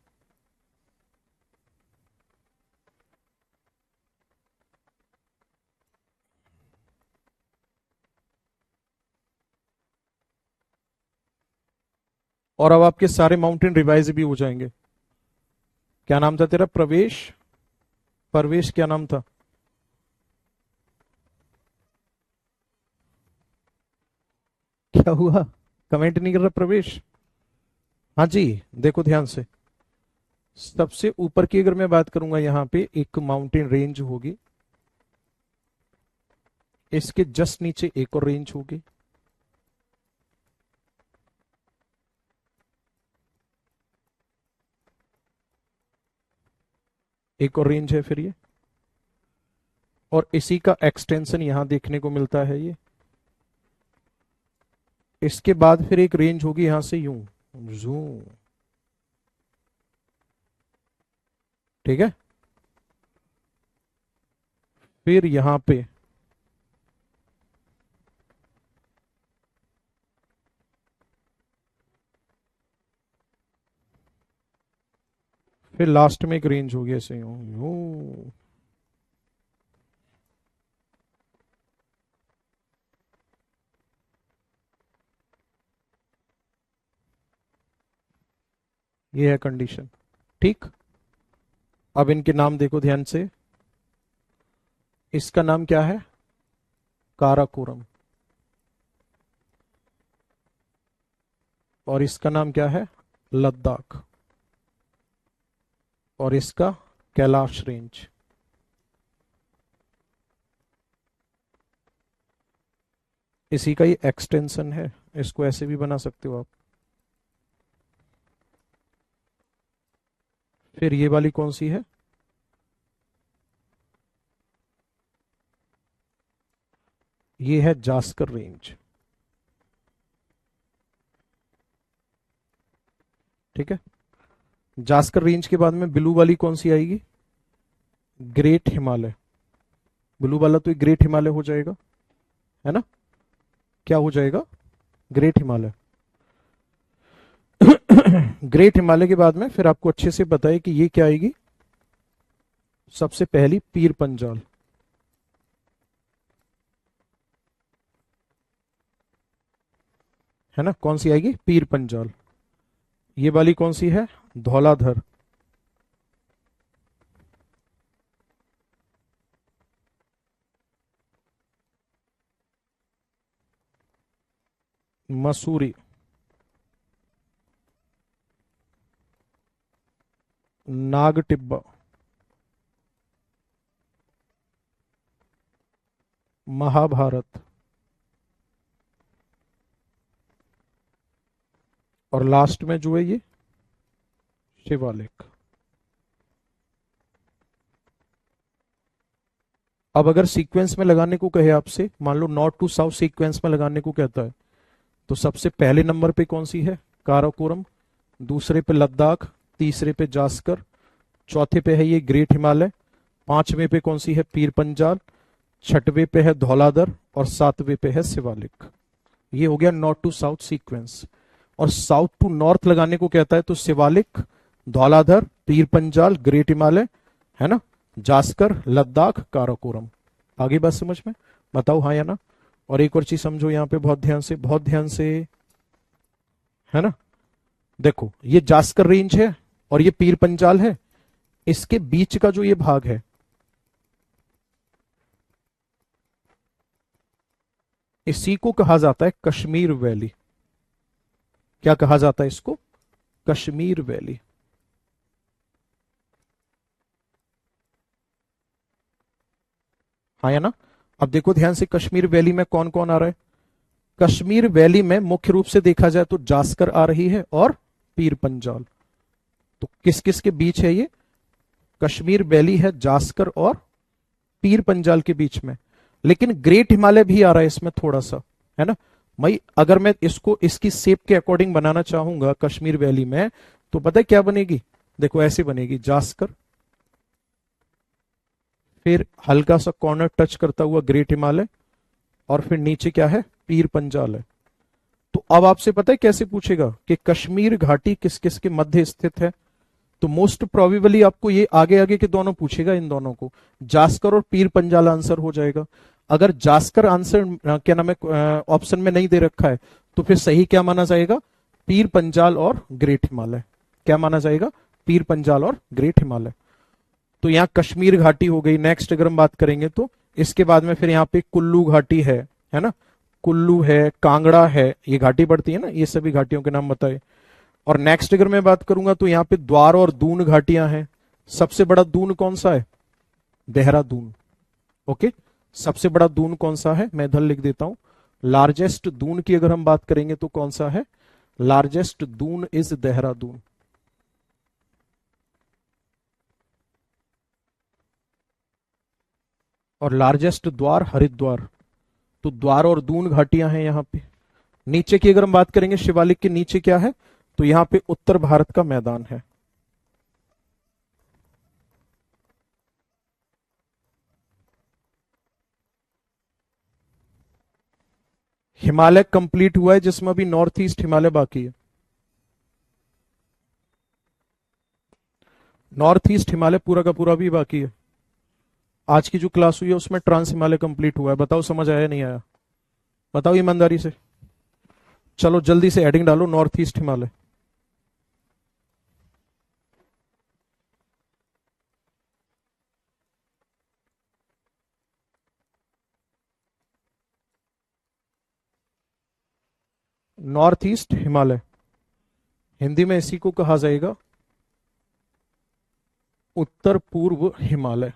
और अब आपके सारे माउंटेन रिवाइज भी हो जाएंगे। क्या नाम था तेरा? प्रवेश? परवेश क्या नाम था? क्या हुआ? कमेंट नहीं कर रहा प्रवेश? हाँ जी। देखो ध्यान से, सबसे ऊपर की अगर मैं बात करूंगा, यहां पे एक माउंटेन रेंज होगी, इसके जस्ट नीचे एक और रेंज होगी, एक और रेंज है फिर ये, और इसी का एक्सटेंशन यहां देखने को मिलता है ये। इसके बाद फिर एक रेंज होगी यहां से यूं, जूम। ठीक है। फिर यहां पे फिर लास्ट में एक रेंज होगी ऐसे यूं यूं। ये है कंडीशन। ठीक। अब इनके नाम देखो ध्यान से। इसका नाम क्या है? काराकोरम। और इसका नाम क्या है? लद्दाख। और इसका कैलाश रेंज। इसी का ही एक्सटेंशन है, इसको ऐसे भी बना सकते हो आप। फिर ये वाली कौन सी है? ये है जास्कर रेंज। ठीक है। जास्कर रेंज के बाद में ब्लू वाली कौन सी आएगी? ग्रेट हिमालय। ब्लू वाला तो ग्रेट हिमालय हो जाएगा, है ना? क्या हो जाएगा? ग्रेट हिमालय। ग्रेट हिमालय के बाद में फिर आपको अच्छे से पता है कि ये क्या आएगी? सबसे पहली पीर पंजाल। है ना? कौन सी आएगी? पीर पंजाल। ये वाली कौन सी है? धौलाधर। मसूरी। नाग टिब्बा। महाभारत। और लास्ट में जो है ये शिवालिक। अब अगर सीक्वेंस में लगाने को कहे आपसे, मान लो नॉर्थ टू साउथ सीक्वेंस में लगाने को कहता है, तो सबसे पहले नंबर पे कौन सी है? काराकोरम। दूसरे पे लद्दाख। तीसरे पे जास्कर। चौथे पे है ये ग्रेट हिमालय। पांचवें पे कौन सी है? पीर पंजाल। छठवें पे है धौलाधर। और सातवें पे है शिवालिक। ये हो गया नॉर्थ टू साउथ सीक्वेंस। और साउथ टू नॉर्थ लगाने को कहता है तो शिवालिक, धौलाधर, पीर पंजाल, ग्रेट हिमालय, है ना, जास्कर, लद्दाख, काराकोरम। आगे बात समझ में? बताओ हाँ या ना। और एक और चीज समझो यहां पे, बहुत ध्यान से, बहुत ध्यान से, है ना। देखो ये जास्कर रेंज है और ये पीर पंजाल है, इसके बीच का जो ये भाग है, इसी को कहा जाता है कश्मीर वैली। क्या कहा जाता है इसको? कश्मीर वैली। हाँ या ना। अब देखो ध्यान से, कश्मीर वैली में कौन कौन आ रहा है? कश्मीर वैली में मुख्य रूप से देखा जाए तो जास्कर आ रही है और पीर पंजाल। तो किस किस के बीच है ये? कश्मीर वैली है जास्कर और पीर पंजाल के बीच में। लेकिन ग्रेट हिमालय भी आ रहा है इसमें थोड़ा सा, है ना। मैं अगर मैं इसको इसकी शेप के अकॉर्डिंग बनाना चाहूंगा कश्मीर वैली में, तो पता है क्या बनेगी? देखो ऐसे बनेगी, जास्कर, फिर हल्का सा कॉर्नर टच करता हुआ ग्रेट हिमालय, और फिर नीचे क्या है, पीर पंजाल है। तो अब आपसे पता है कैसे पूछेगा कि कश्मीर घाटी किस किस के मध्य स्थित है। तो मोस्ट प्रोबेबली आपको ये आगे आगे के दोनों पूछेगा, इन दोनों को, जास्कर और पीर पंजाल आंसर हो जाएगा। अगर जास्कर आंसर क्या नाम है ऑप्शन में नहीं दे रखा है, तो फिर सही क्या माना जाएगा, पीर पंजाल और ग्रेट हिमालय। क्या माना जाएगा, पीर पंजाल और ग्रेट हिमालय। तो यहाँ कश्मीर घाटी हो गई। नेक्स्ट अगर हम बात करेंगे तो इसके बाद में फिर यहाँ पे कुल्लू घाटी है ना, कुल्लू है, कांगड़ा है, ये घाटी पड़ती है ना, ये सभी घाटियों के नाम बताए। और नेक्स्ट अगर मैं बात करूंगा तो यहाँ पे द्वार और दून घाटियां हैं। सबसे बड़ा दून कौन सा है, देहरादून। ओके, सबसे बड़ा दून कौन सा है, मैं इधर लिख देता हूं। लार्जेस्ट दून की अगर हम बात करेंगे तो कौन सा है, लार्जेस्ट दून इज देहरादून। और लार्जेस्ट द्वार हरिद्वार। तो द्वार और दून घाटियां हैं यहाँ पे। नीचे की अगर हम बात करेंगे, शिवालिक के नीचे क्या है, तो यहाँ पे उत्तर भारत का मैदान है। हिमालय कंप्लीट हुआ है जिसमें अभी नॉर्थ ईस्ट हिमालय बाकी है। नॉर्थ ईस्ट हिमालय पूरा का पूरा भी बाकी है। आज की जो क्लास हुई है उसमें ट्रांस हिमालय कंप्लीट हुआ है। बताओ समझ आया नहीं आया, बताओ ईमानदारी से। चलो जल्दी से हेडिंग डालो, north east Himalaya. North east Himalaya, Hindi में इसी को कहा जाएगा उत्तर पूर्व हिमालय।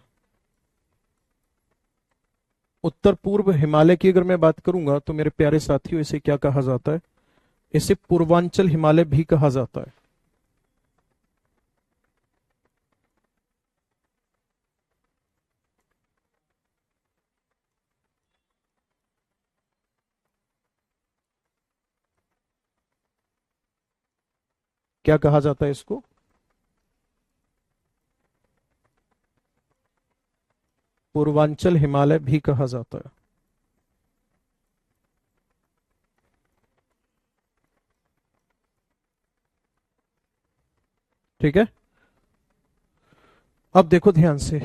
उत्तर पूर्व हिमालय की अगर मैं बात करूंगा तो मेरे प्यारे साथियों, इसे क्या कहा जाता है, इसे पूर्वांचल हिमालय भी कहा जाता है। क्या कहा जाता है इसको, पूर्वांचल हिमालय भी कहा जाता है। ठीक है, अब देखो ध्यान से।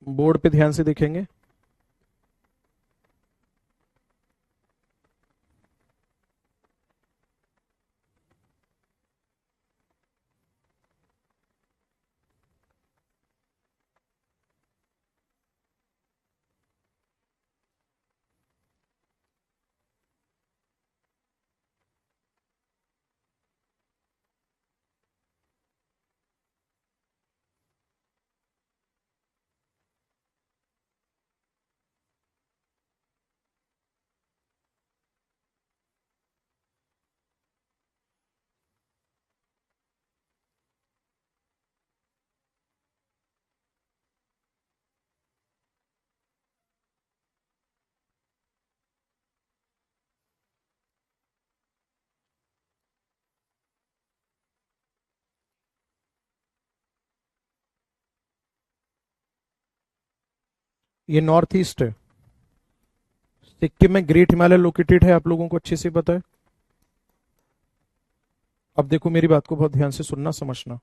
बोर्ड पे ध्यान से देखेंगे। ये नॉर्थ ईस्ट है। सिक्किम में ग्रेट हिमालय लोकेटेड है, आप लोगों को अच्छे से पता है। अब देखो मेरी बात को बहुत ध्यान से सुनना समझना।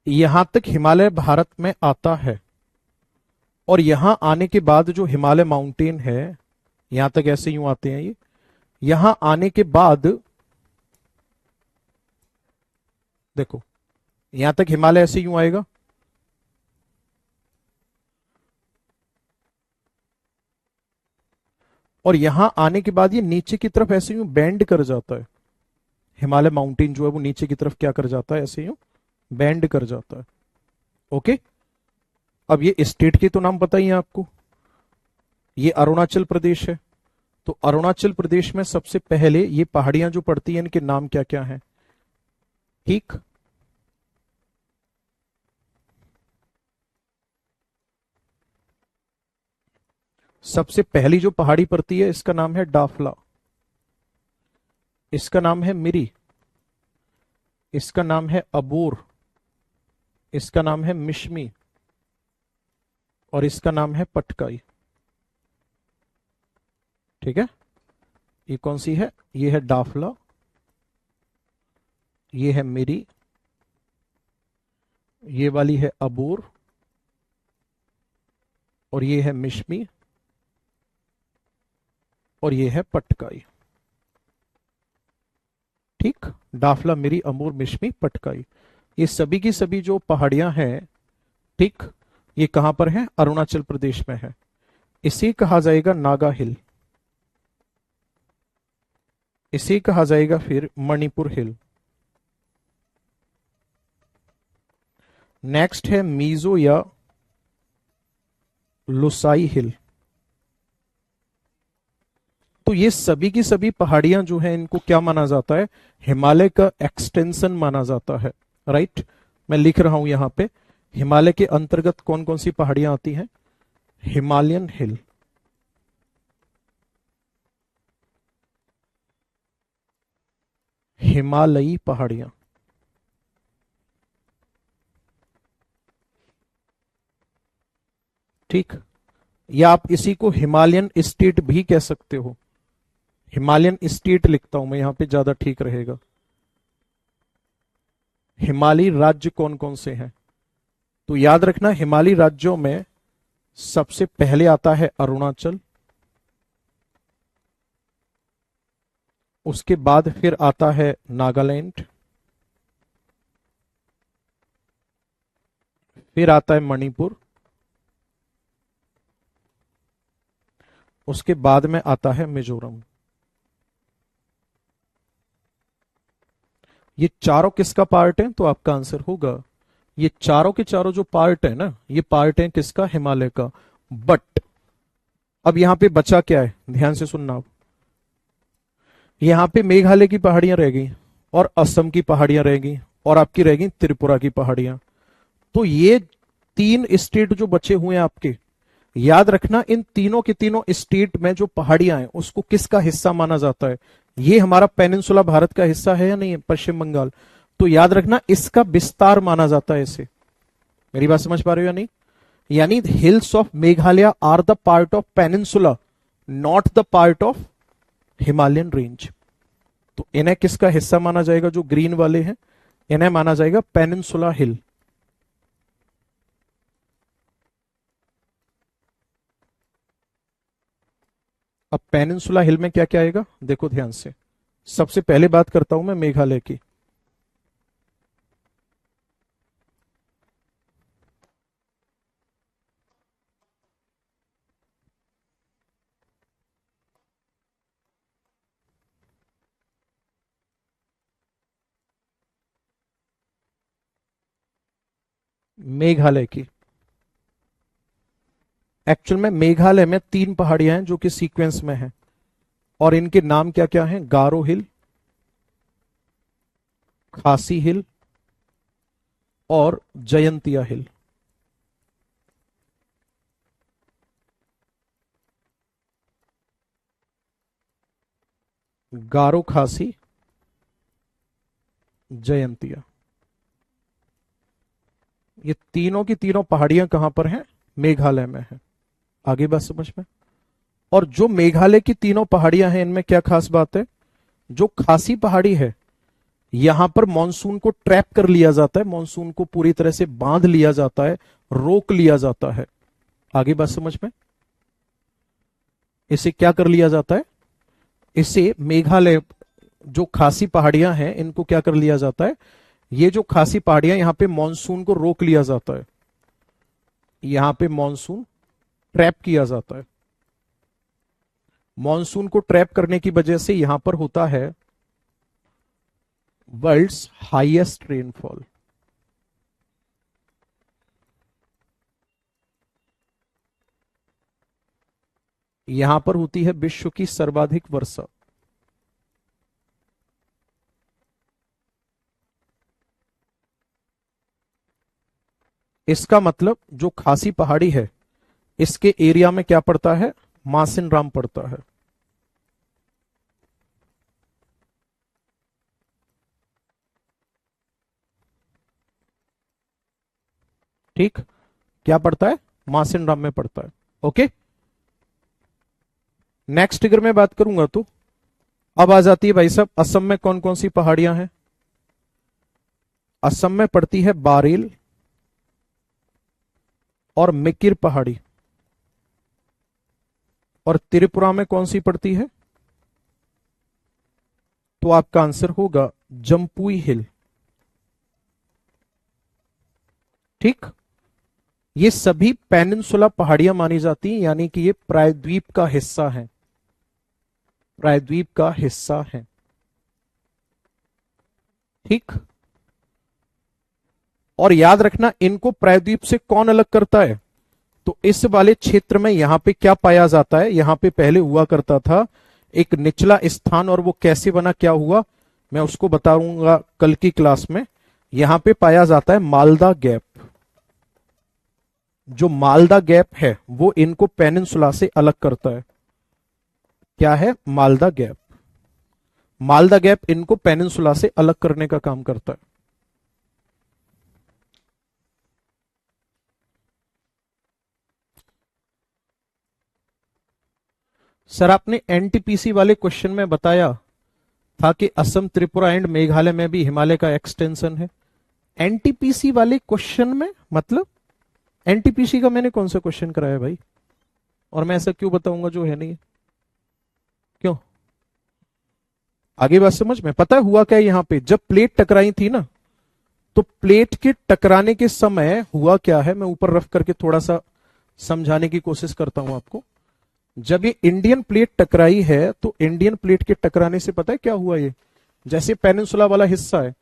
यहां तक हिमालय भारत में आता है, और यहां आने के बाद जो हिमालय माउंटेन है, यहां तक ऐसे यूं आते हैं ये, यहां आने के बाद देखो, यहां तक हिमालय ऐसे यूं आएगा, और यहां आने के बाद ये नीचे की तरफ ऐसे यूं बेंड कर जाता है। हिमालय माउंटेन जो है वो नीचे की तरफ क्या कर जाता है, ऐसे यूं बेंड कर जाता है। ओके, अब ये स्टेट के तो नाम पता ही है आपको। ये अरुणाचल प्रदेश है। तो अरुणाचल प्रदेश में सबसे पहले ये पहाड़ियां जो पड़ती हैं, इनके नाम क्या क्या हैं, ठीक। सबसे पहली जो पहाड़ी पड़ती है इसका नाम है डाफला, इसका नाम है मिरी, इसका नाम है अबूर, इसका नाम है मिश्मी, और इसका नाम है पटकाई। ठीक है, ये कौन सी है? ये है डाफला, ये है मिरी, ये वाली है अबूर, और ये है मिश्मी, और ये है पटकाई। ठीक, डाफला, मिरी, अमूर, मिश्मी, पटकाई, ये सभी की सभी जो पहाड़ियां हैं, ठीक, ये कहां पर है? अरुणाचल प्रदेश में है। इसे कहा जाएगा नागा हिल, इसे कहा जाएगा फिर मणिपुर हिल। नेक्स्ट है मीजो या लुसाई हिल। तो ये सभी की सभी पहाड़ियां जो हैं, इनको क्या माना जाता है? हिमालय का एक्सटेंशन माना जाता है। राइट, मैं लिख रहा हूं यहां पे, हिमालय के अंतर्गत कौन कौन सी पहाड़ियां आती हैं? हिमालयन हिल, हिमालयी पहाड़ियां। ठीक, या आप इसी को हिमालयन स्टेट भी कह सकते हो। हिमालयन स्टेट लिखता हूं मैं यहां पे, ज्यादा ठीक रहेगा। हिमालयी राज्य कौन कौन से हैं? तो याद रखना, हिमालयी राज्यों में सबसे पहले आता है अरुणाचल, उसके बाद फिर आता है नागालैंड, फिर आता है मणिपुर, उसके बाद में आता है मिजोरम। ये चारों किसका पार्ट है? तो आपका आंसर होगा, ये चारों के चारों जो पार्ट है ना, ये पार्ट है किसका? हिमालय का। बट अब यहां पे बचा क्या है? ध्यान से सुनना आप, यहां पे मेघालय की पहाड़ियां रह गई, और असम की पहाड़ियां रह गई, और आपकी रह गई त्रिपुरा की पहाड़ियां। तो ये तीन स्टेट जो बचे हुए हैं आपके, याद रखना, इन तीनों के तीनों स्टेट में जो पहाड़ियां हैं, उसको किसका हिस्सा माना जाता है? ये हमारा पेनिनसुला भारत का हिस्सा है या नहीं है? पश्चिम बंगाल। तो याद रखना, इसका विस्तार माना जाता है इसे। मेरी बात समझ पा रहे हो या नहीं? यानी hills of Meghalaya are the part of peninsula, not the part of Himalayan range. तो इन्हें किसका हिस्सा माना जाएगा? जो ग्रीन वाले हैं, इन्हें माना जाएगा पेनिनसुला हिल। अब पेनिनसुला हिल में क्या क्या आएगा? देखो ध्यान से, सबसे पहले बात करता हूं मैं मेघालय की। मेघालय की, एक्चुअल में मेघालय में तीन पहाड़ियां हैं जो कि सीक्वेंस में हैं, और इनके नाम क्या क्या हैं? गारो हिल, खासी हिल, और जयंतिया हिल। गारो, खासी, जयंतिया, ये तीनों की तीनों पहाड़ियां कहां पर हैं? मेघालय में है। आगे बात समझ में? और जो मेघालय की तीनों पहाड़ियां हैं, इनमें क्या खास बात है? जो खासी पहाड़ी है, यहां पर मॉनसून को ट्रैप कर लिया जाता है, मॉनसून को पूरी तरह से बांध लिया जाता है, रोक लिया जाता है। आगे बात समझ में? इसे क्या कर लिया जाता है? इसे मेघालय, जो खासी पहाड़ियां हैं, इनको क्या कर लिया जाता है? ये जो खासी पहाड़ियां, यहां पे मॉनसून को रोक लिया जाता है, यहां पे मॉनसून ट्रैप किया जाता है। मॉनसून को ट्रैप करने की वजह से यहां पर होता है वर्ल्ड्स हाईएस्ट रेनफॉल। यहां पर होती है विश्व की सर्वाधिक वर्षा। इसका मतलब जो खासी पहाड़ी है, इसके एरिया में क्या पड़ता है? मासिन राम पड़ता है। ठीक, क्या पड़ता है, मासिनराम में पड़ता है। ओके, नेक्स्ट अगर मैं बात करूंगा तो अब आ जाती है भाई साहब, असम में कौन कौन सी पहाड़ियां हैं। असम में पड़ती है बारेल और मिकिर पहाड़ी। और त्रिपुरा में कौन सी पड़ती है, तो आपका आंसर होगा जम्पुई हिल। ठीक, ये सभी पेनिनसुला पहाड़ियां मानी जाती हैं, यानी कि ये प्रायद्वीप का हिस्सा है, प्रायद्वीप का हिस्सा है। ठीक, और याद रखना इनको प्रायद्वीप से कौन अलग करता है, तो इस वाले क्षेत्र में यहां पे क्या पाया जाता है, यहां पे पहले हुआ करता था एक निचला स्थान, और वो कैसे बना, क्या हुआ, मैं उसको बताऊंगा कल की क्लास में। यहां पे पाया जाता है मालदा गैप। जो मालदा गैप है वो इनको पेनिनसुला से अलग करता है। क्या है, मालदा गैप। मालदा गैप इनको पेनिनसुला से अलग करने का काम करता है। सर आपने एनटीपीसी वाले क्वेश्चन में बताया था कि असम, त्रिपुरा एंड मेघालय में भी हिमालय का एक्सटेंशन है। एनटीपीसी वाले क्वेश्चन में मतलब, एनटीपीसी का मैंने कौन सा क्वेश्चन कराया भाई, और मैं ऐसा क्यों बताऊंगा जो है नहीं है? क्यों, आगे बात समझ में, पता है हुआ क्या, यहां पे जब प्लेट टकराई थी ना, तो प्लेट के टकराने के समय हुआ क्या है, मैं ऊपर रफ करके थोड़ा सा समझाने की कोशिश करता हूं आपको। जब ये इंडियन प्लेट टकराई है, तो इंडियन प्लेट के टकराने से पता है क्या हुआ, ये जैसे पेनिनसुला वाला हिस्सा है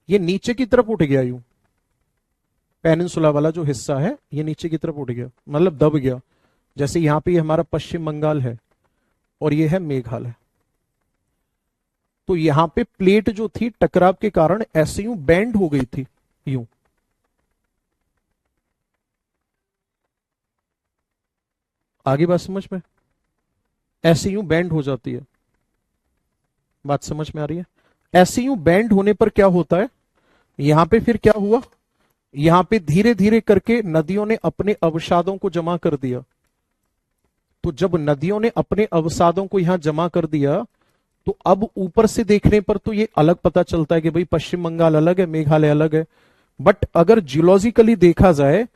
ये नीचे की तरफ उठ गया, यूं पेनिनसुला वाला जो हिस्सा है ये नीचे की तरफ उठ गया, मतलब दब गया। जैसे यहां पे हमारा पश्चिम बंगाल है और ये है मेघालय, तो यहां पे प्लेट जो थी टकराव के कारण ऐसे यूं बैंड हो गई थी, यूं। आगे बात समझ में, ऐसे यूं बैंड हो जाती है, बात समझ में आ रही है। ऐसे यूं बैंड होने पर क्या होता है, यहां पे फिर क्या हुआ, यहां पे धीरे धीरे करके नदियों ने अपने अवसादों को जमा कर दिया। तो जब नदियों ने अपने अवसादों को यहां जमा कर दिया, तो अब ऊपर से देखने पर तो ये अलग पता चलता है कि भाई पश्चिम बंगाल अलग है, मेघालय अलग है। बट अगर जियोलॉजिकली देखा जाए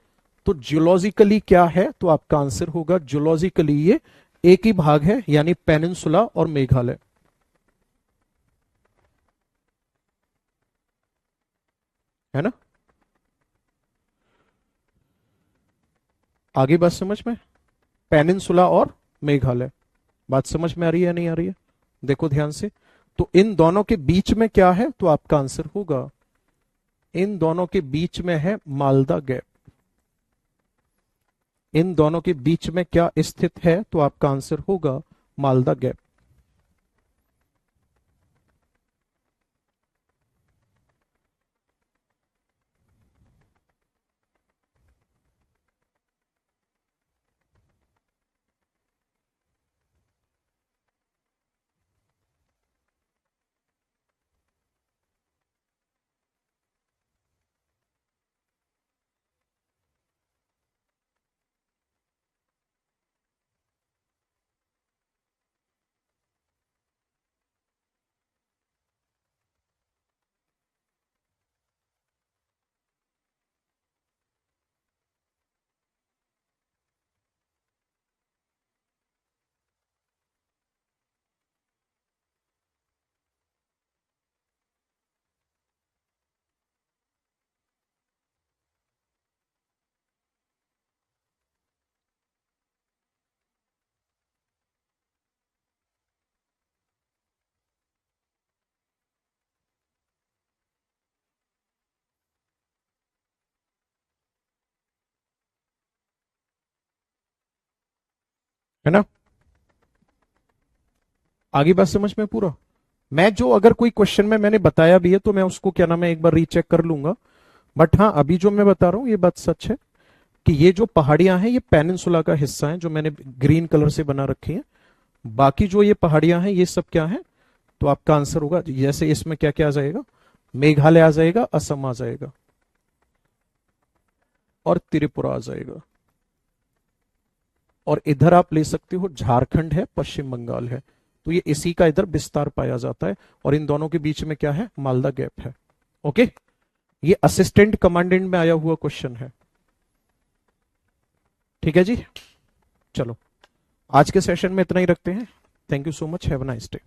तो जियोलॉजिकली क्या है, तो आपका आंसर होगा जियोलॉजिकली ये एक ही भाग है, यानी पेनिनसुला और मेघालय, है ना। आगे बात समझ में, पेनिनसुला और मेघालय, बात समझ में आ रही है या नहीं आ रही है, देखो ध्यान से। तो इन दोनों के बीच में क्या है, तो आपका आंसर होगा, इन दोनों के बीच में है मालदा गैप। इन दोनों के बीच में क्या स्थित है, तो आपका आंसर होगा मालदा गैप। है ना, आगे बात समझ में पूरा। मैं जो अगर कोई क्वेश्चन में मैंने बताया भी है तो मैं उसको क्या नाम है एक बार रीचेक कर लूंगा। बट हाँ, अभी जो मैं बता रहा हूं ये बात सच है कि ये जो पहाड़ियां हैं ये पेनिनसुला का हिस्सा है, जो मैंने ग्रीन कलर से बना रखी है। बाकी जो ये पहाड़ियां हैं ये सब क्या है, तो आपका आंसर होगा, जैसे इसमें क्या क्या आ जाएगा, मेघालय आ जाएगा, असम आ जाएगा। और त्रिपुरा आ जाएगा। और इधर आप ले सकते हो झारखंड है, पश्चिम बंगाल है, तो ये इसी का इधर विस्तार पाया जाता है। और इन दोनों के बीच में क्या है, मालदा गैप है। ओके, ये असिस्टेंट कमांडेंट में आया हुआ क्वेश्चन है। ठीक है जी, चलो आज के सेशन में इतना ही रखते हैं। Thank you so much, have a nice day.